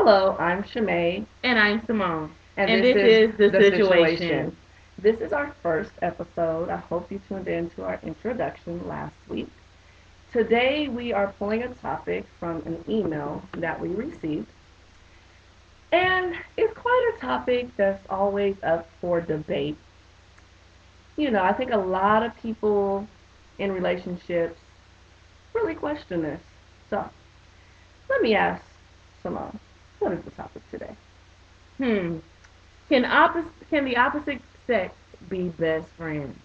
Hello, I'm Shimei, And I'm Simone. and And this this is is The The Situation. Situation. This is our first episode. I hope you tuned in to our introduction last week. Today, we are pulling a topic from an email that we received, and it's quite a topic that's always up for debate. I think a lot of people in relationships really question this. So, let me ask Simone, what is the topic today? Hmm. Can the opposite sex be best friends?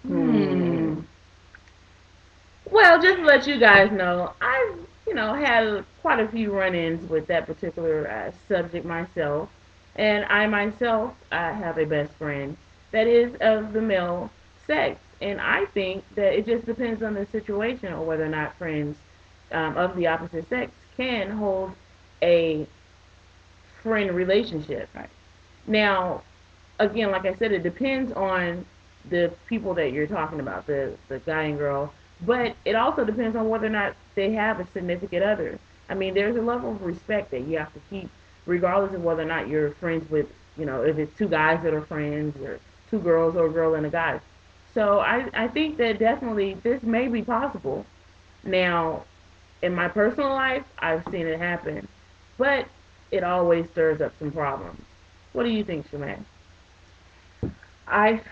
Hmm. Hmm. Well, just to let you guys know, I've had quite a few run-ins with that particular subject myself, and I myself have a best friend that is of the male sex, and I think that it just depends on the situation or whether or not friends of the opposite sex can hold a friend relationship. Right. Now, again, like I said, it depends on the people that you're talking about, the guy and girl, but it also depends on whether or not they have a significant other. I mean, there's a level of respect that you have to keep, regardless of whether or not you're friends with, if it's two guys that are friends or two girls or a girl and a guy. So I think that definitely this may be possible. Now, in my personal life, I've seen it happen, but it always stirs up some problems. What do you think, Shemaine? I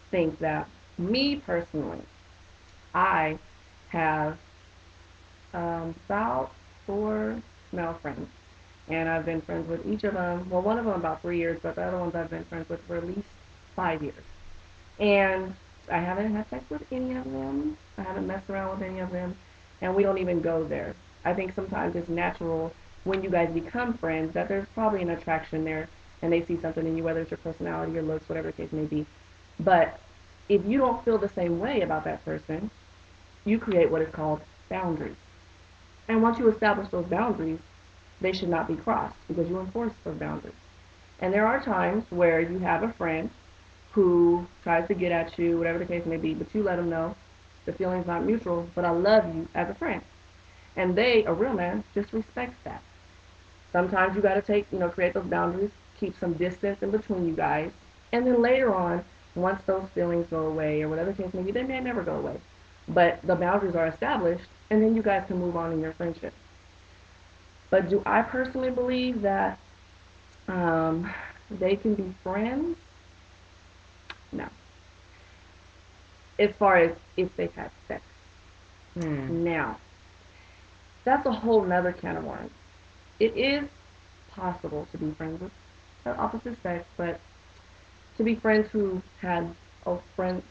think that me personally, I have about four male friends, and I've been friends with each of them. Well, one of them about 3 years, but the other ones I've been friends with for at least 5 years. And I haven't had sex with any of them. I haven't messed around with any of them, and we don't even go there. I think sometimes it's natural when you guys become friends that there's probably an attraction there, and they see something in you, whether it's your personality, your looks, whatever the case may be. But if you don't feel the same way about that person, you create what is called boundaries. And once you establish those boundaries, they should not be crossed because you enforce those boundaries. And there are times where you have a friend who tries to get at you, whatever the case may be, but you let them know the feeling's not mutual, but I love you as a friend. And they, a real man, just respects that. Sometimes you got to create those boundaries, keep some distance in between you guys, and then later on, once those feelings go away or whatever the case may be, they may never go away. But the boundaries are established, and then you guys can move on in your friendship. But do I personally believe that they can be friends? No. As far as if they've had sex. Hmm. Now, that's a whole nother can of worms. It is possible to be friends with the opposite sex, but to be friends who had friends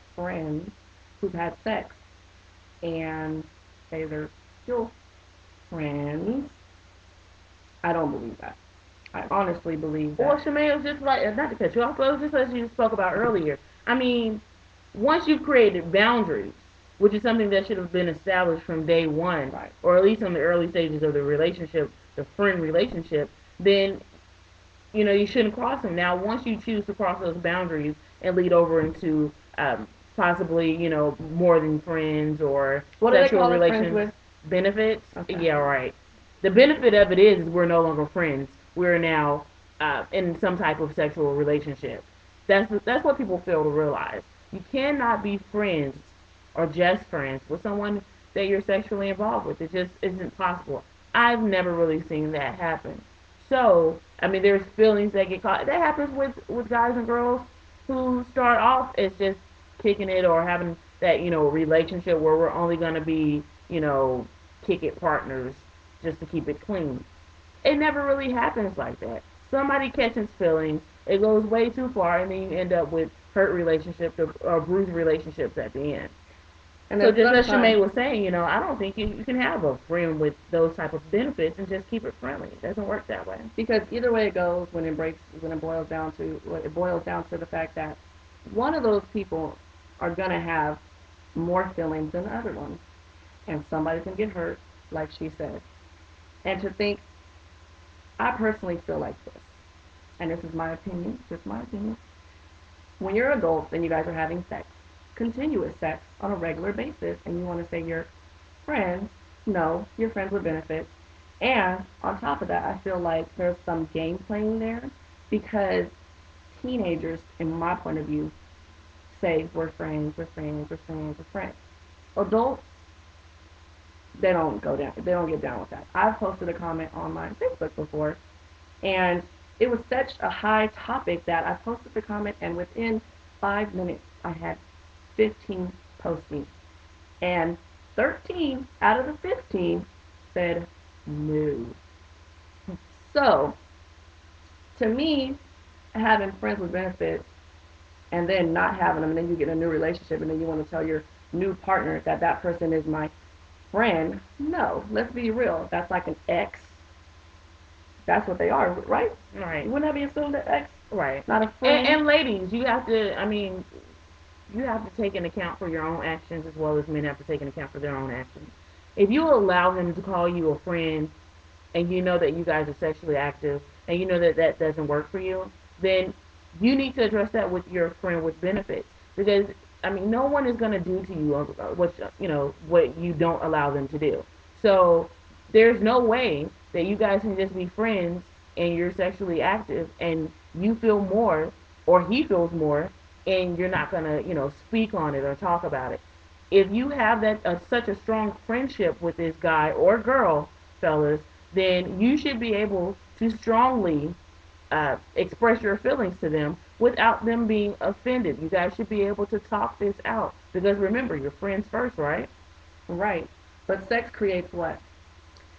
who've had sex and say they're still friends, I don't believe that. I honestly believe Well, that. Shemaine, it was just like, not to cut you off, but it was just as you spoke about earlier. I mean, once you've created boundaries, which is something that should have been established from day one, Right. or at least in the early stages of the relationship, the friend relationship, then you shouldn't cross them. Now, once you choose to cross those boundaries and lead over into possibly, more than friends or What do they sexual call us friends relations with? benefits, Okay. yeah, right. The benefit of it is we're no longer friends. We're now in some type of sexual relationship. That's what people fail to realize. You cannot be friends or just friends with someone that you're sexually involved with. It just isn't possible. I've never really seen that happen. So, I mean, there's feelings that get caught. That happens with guys and girls who start off as just kicking it or having that relationship where we're only gonna be kick it partners just to keep it clean. It never really happens like that. Somebody catches feelings, it goes way too far, and then you end up with hurt relationships or bruised relationships at the end. And So then just as sometimes, Shemaine was saying, I don't think you can have a friend with those type of benefits and just keep it friendly. It doesn't work that way. because either way it goes, when it boils down to the fact that one of those people are gonna have more feelings than the other ones, and somebody's gonna get hurt, like she said. And to think, I personally feel like this, and this is my opinion, just my opinion. When you're adults and you guys are having sex, continuous sex on a regular basis, and you want to say you're friends, no, you're friends with benefits. And on top of that, I feel like there's some game playing there because teenagers, in my point of view, say we're friends, we're friends, we're friends, we're friends. Adults, they don't go down, they don't get down with that. I've posted a comment on my Facebook before, and it was such a high topic that I posted the comment, and within 5 minutes, I had 15 postings, and 13 out of the 15 said no. So, to me, having friends with benefits and then not having them, and then you get a new relationship, and then you want to tell your new partner that that person is my friend. No, let's be real. That's like an ex. That's what they are, right? Right. Wouldn't that be assumed that ex, Right. not a friend? And ladies, you have to. I mean, you have to take an account for your own actions as well as men have to take an account for their own actions. If you allow him to call you a friend and you know that you guys are sexually active and you know that that doesn't work for you, then you need to address that with your friend with benefits because I mean no one is going to do to you what what you don't allow them to do. So there's no way that you guys can just be friends and you're sexually active and you feel more or he feels more and you're not going to speak on it or talk about it. If you have that such a strong friendship with this guy or girl, fellas, then you should be able to strongly express your feelings to them without them being offended. You guys should be able to talk this out because remember, you're friends first, right? Right. But sex creates what?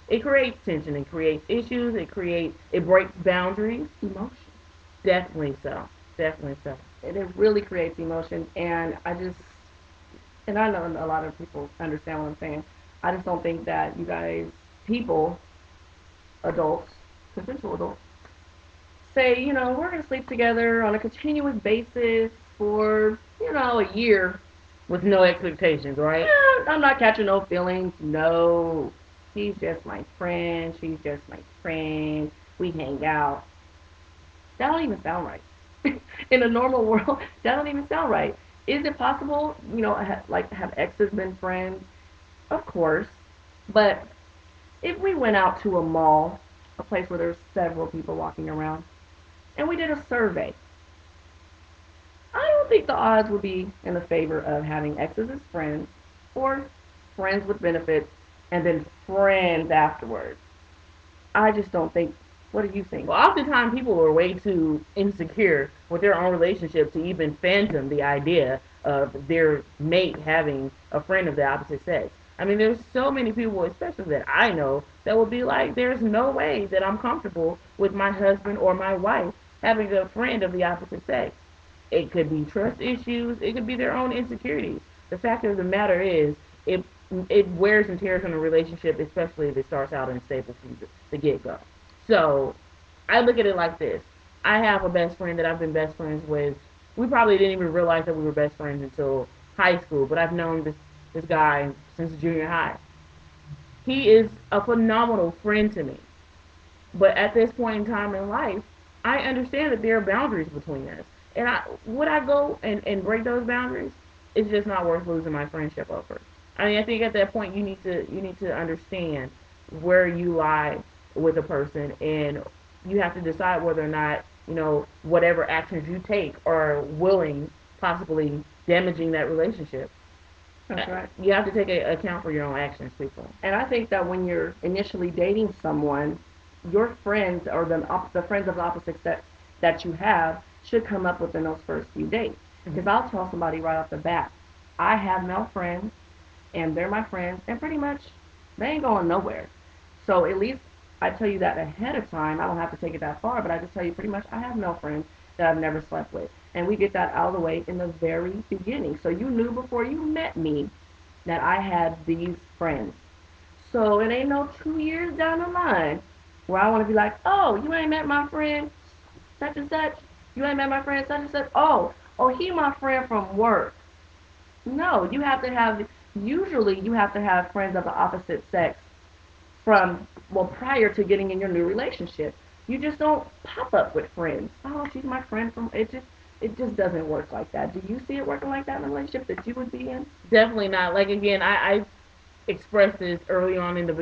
It creates tension, it creates issues, it breaks boundaries. Emotion. Definitely so. Definitely so. And it really creates emotion. And and I know a lot of people understand what I'm saying. I just don't think that you guys, people, adults, consensual adults, say, we're going to sleep together on a continuous basis for, a year. With no expectations, right? I'm not catching no feelings. No. He's just my friend. She's just my friend. We hang out. That don't even sound right. In a normal world, that don't even sound right. Is it possible, like have exes been friends? Of course. But if we went out to a mall, a place where there's several people walking around, and we did a survey, I don't think the odds would be in the favor of having exes as friends or friends with benefits and then friends afterwards. I just don't think. What do you think? Well, oftentimes people are way too insecure with their own relationship to even phantom the idea of their mate having a friend of the opposite sex. I mean, there's so many people, especially that I know, that will be like, there's no way that I'm comfortable with my husband or my wife having a friend of the opposite sex. It could be trust issues. It could be their own insecurities. The fact of the matter is, it it wears and tears on a relationship, especially if it starts out unstable from the get go. So I look at it like this: I have a best friend that I've been best friends with. We probably didn't even realize that we were best friends until high school, but I've known this guy since junior high. He is a phenomenal friend to me. But at this point in time in life, I understand that there are boundaries between us. And would I go and break those boundaries? It's just not worth losing my friendship over. I mean, I think at that point you need to understand where you lie with a person, and you have to decide whether or not whatever actions you take are willing, possibly damaging that relationship. That's right. You have to take account for your own actions, people. And I think that when you're initially dating someone, your friends or the friends of the opposite sex that you have should come up within those first few dates. Because I'll tell somebody right off the bat, I have male friends, and they're my friends, and pretty much they ain't going nowhere. So at least I tell you that ahead of time. I don't have to take it that far, but I just tell you pretty much I have male friends that I've never slept with. And we get that out of the way in the very beginning. So you knew before you met me that I had these friends. So it ain't no 2 years down the line where I want to be like, oh, you ain't met my friend such and such. You ain't met my friend such and such. Oh, he my friend from work. No, usually you have to have friends of the opposite sex prior to getting in your new relationship. You just don't pop up with friends. Oh, she's my friend from, it just doesn't work like that. Do you see it working like that in a relationship that you would be in? Definitely not. Like again, I expressed this early on in the